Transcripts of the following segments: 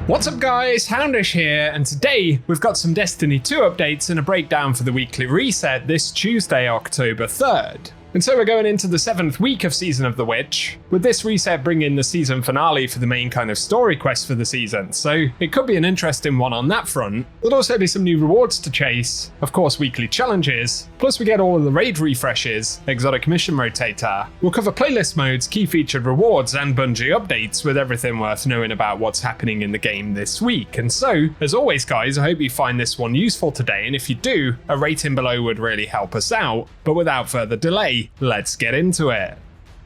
What's up guys, Houndish here, and today we've got some Destiny 2 updates and a breakdown for the weekly reset this Tuesday, October 3rd. And so we're going into the 7th week of Season of the Witch, with this reset bringing the season finale for the main kind of story quest for the season, so it could be an interesting one on that front. There'll also be some new rewards to chase, of course weekly challenges, plus we get all of the raid refreshes, exotic mission rotator. We'll cover playlist modes, key featured rewards, and Bungie updates with everything worth knowing about what's happening in the game this week. And so, as always guys, I hope you find this one useful today, and if you do, a rating below would really help us out. But without further delay, let's get into it.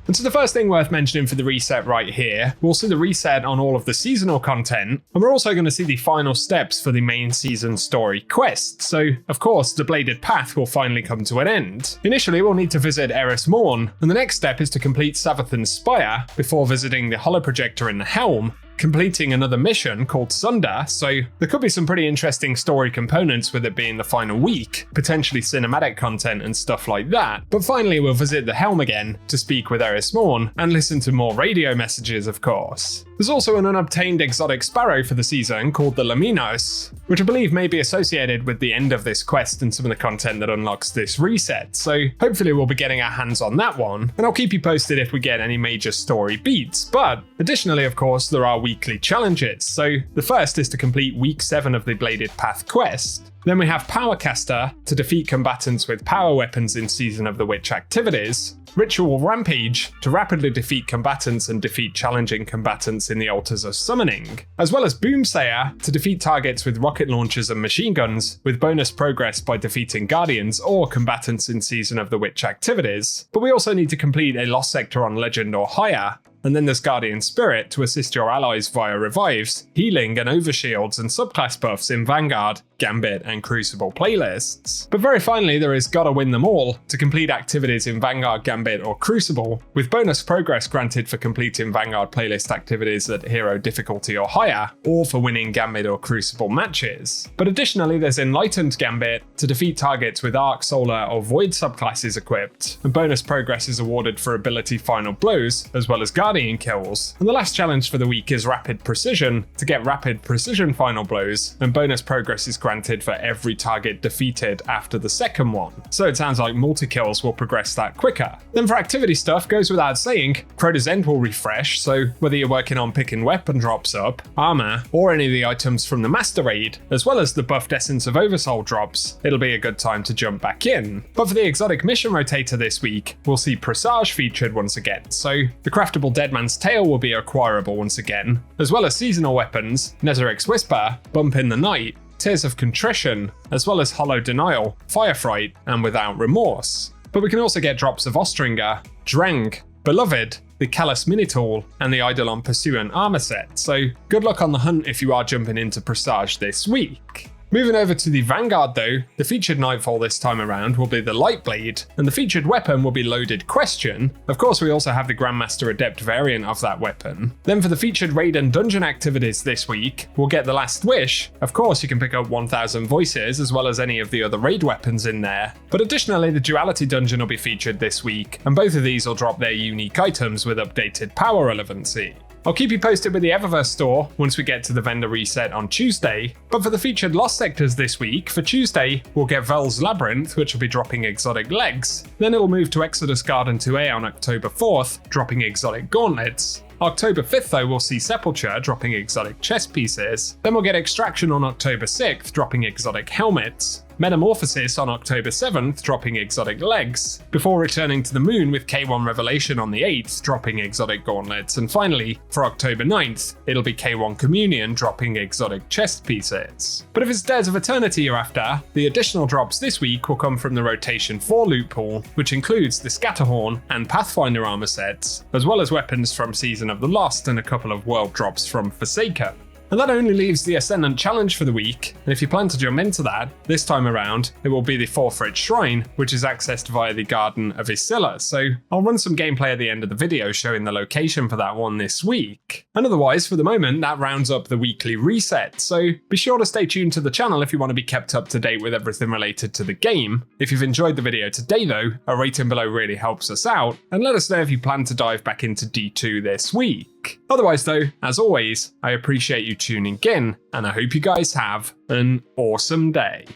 And so the first thing worth mentioning for the reset right here, we'll see the reset on all of the seasonal content, and we're also going to see the final steps for the main season story quest. So, of course, the Bladed Path will finally come to an end. Initially, we'll need to visit Eris Morn, and the next step is to complete Savathun's Spire before visiting the Holoprojector in the Helm, completing another mission called Sunder, so there could be some pretty interesting story components with it being the final week, potentially cinematic content and stuff like that. But finally we'll visit the Helm again to speak with Eris Morn and listen to more radio messages, of course. There's also an unobtained exotic sparrow for the season called the Laminos, which I believe may be associated with the end of this quest and some of the content that unlocks this reset, so hopefully we'll be getting our hands on that one, and I'll keep you posted if we get any major story beats. But additionally, of course, there are weekly challenges. So the first is to complete week 7 of the Bladed Path quest. Then we have Powercaster to defeat combatants with power weapons in Season of the Witch activities. Ritual Rampage to rapidly defeat combatants and defeat challenging combatants in the Altars of Summoning, as well as Boomsayer to defeat targets with rocket launchers and machine guns, with bonus progress by defeating Guardians or combatants in Season of the Witch activities. But we also need to complete a Lost Sector on Legend or higher. And then there's Guardian Spirit to assist your allies via revives, healing and overshields and subclass buffs in Vanguard, Gambit and Crucible playlists. But very finally there is Gotta Win Them All to complete activities in Vanguard, Gambit or Crucible, with bonus progress granted for completing Vanguard playlist activities at hero difficulty or higher, or for winning Gambit or Crucible matches. But additionally there's Enlightened Gambit to defeat targets with Arc, Solar or Void subclasses equipped, and bonus progress is awarded for ability Final Blows, as well as Guardian kills. And the last challenge for the week is Rapid Precision to get Rapid Precision Final Blows, and bonus progress is granted for every target defeated after the second one. So it sounds like multi-kills will progress that quicker. Then for activity stuff, goes without saying, Crota's End will refresh, so whether you're working on picking weapon drops up, armor, or any of the items from the Master Raid, as well as the buffed Essence of Oversoul drops, it'll be a good time to jump back in. But for the exotic mission rotator this week, we'll see Presage featured once again, so the craftable Deadman's Tail will be acquirable once again, as well as seasonal weapons, Nezaric's Whisper, Bump in the Night, Tears of Contrition, as well as Hollow Denial, Firefright, and Without Remorse. But we can also get drops of Ostringer, Drang, Beloved, the Callous Mini-Tool, and the Eidolon Pursuant armor set, so good luck on the hunt if you are jumping into Presage this week. Moving over to the Vanguard though, the featured Nightfall this time around will be the Lightblade, and the featured weapon will be Loaded Question. Of course we also have the Grandmaster Adept variant of that weapon. Then for the featured raid and dungeon activities this week, we'll get the Last Wish. Of course you can pick up 1000 Voices as well as any of the other raid weapons in there. But additionally the Duality Dungeon will be featured this week, and both of these will drop their unique items with updated power relevancy. I'll keep you posted with the Eververse store once we get to the vendor reset on Tuesday, but for the featured Lost Sectors this week, for Tuesday, we'll get Vel's Labyrinth, which will be dropping exotic legs. Then it'll move to Exodus Garden 2A on October 4th, dropping exotic gauntlets. October 5th though, we'll see Sepulture dropping exotic chest pieces. Then we'll get Extraction on October 6th, dropping exotic helmets. Metamorphosis on October 7th, dropping exotic legs, before returning to the moon with K1 Revelation on the 8th, dropping exotic gauntlets, and finally, for October 9th, it'll be K1 Communion dropping exotic chest pieces. But if it's Dares of Eternity you're after, the additional drops this week will come from the Rotation 4 loot pool, which includes the Scatterhorn and Pathfinder armor sets, as well as weapons from Season of the Lost and a couple of world drops from Forsaken. And that only leaves the Ascendant Challenge for the week, and if you plan to jump into that, this time around, it will be the Forfeit Shrine, which is accessed via the Garden of Isilla, so I'll run some gameplay at the end of the video showing the location for that one this week. And otherwise, for the moment, that rounds up the weekly reset, so be sure to stay tuned to the channel if you want to be kept up to date with everything related to the game. If you've enjoyed the video today though, a rating below really helps us out, and let us know if you plan to dive back into D2 this week. week. Otherwise though, as always, I appreciate you tuning in, and I hope you guys have an awesome day.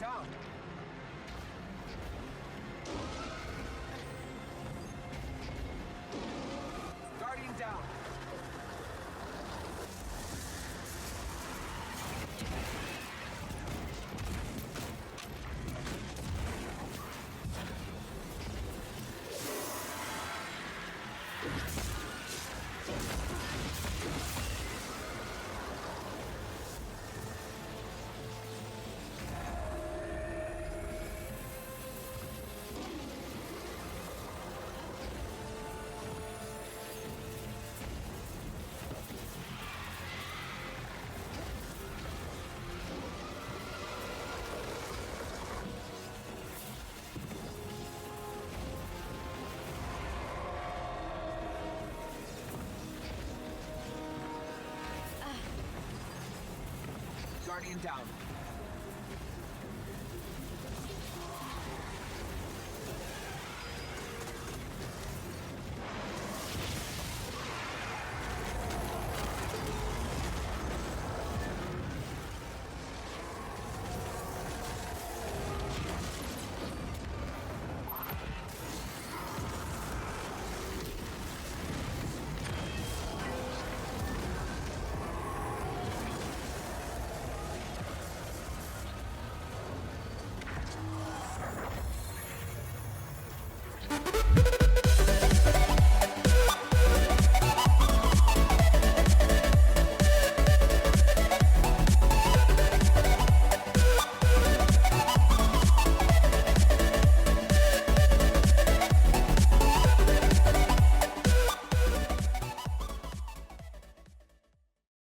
Down. Guardian down. Guardian down.